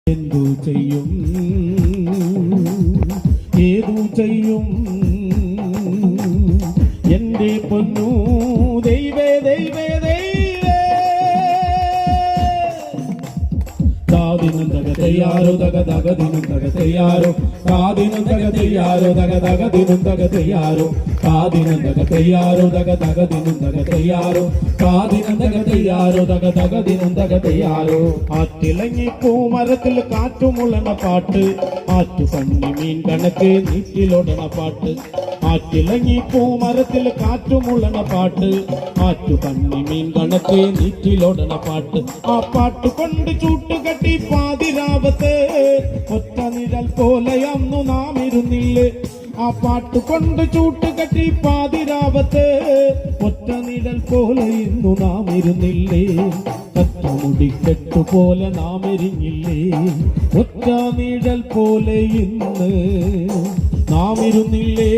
എന്തു ചെയ്യും ഏതു ചെയ്യും എന്റെ പൊന്നു ദൈവേ ദൈവേ ദൈവേ കാദിനും തകതയ്യാരോ തകതകദിനും തകതയ്യാരോ കാദിനും തകതയ്യാരോ തകതകദിനും തകതയ്യാരോ കാദിനും തകതയ്യാരോ തകതകദിനും തകതയ്യാരോ കാദിനും തകതയ്യാരോ തകതകദിനും തകതയ്യാരോ ആറ്റിലങ്ങി പൂമരത്തിൽ കാറ്റുമുള്ളണ പാട്ട് ആറ്റു കണ്ണി മീൻ കണക്ക് നീറ്റിലൊടണ പാട്ട് ആറ്റിലങ്ങി പൂമരത്തിൽ കാറ്റുമുള്ളണ പാട്ട് ആറ്റു കണ്ണി മീൻ കണക്ക് നീറ്റിലൊടണ പാട്ട് ആ പാട്ട് കൊണ്ട് ചൂട്ടുകെട്ടി പാതിരാവത്ത് ഒറ്റ നിഴൽ പോലെയന്നു നാം ഇരുന്നില്ലേ ആ പാട്ട് കൊണ്ട് ചൂട്ടുകെട്ടി പാതിരാവത്ത് ഒറ്റ നിഴൽ പോലെ ഇന്നു നാം ഇരുന്നില്ലേ ഒറ്റമുടിക്കെട്ടുപോലെ നാം എരിഞ്ഞില്ലേ ഒറ്റ നിഴൽ പോലെ ഇന്ന് നാം ഇരുന്നില്ലേ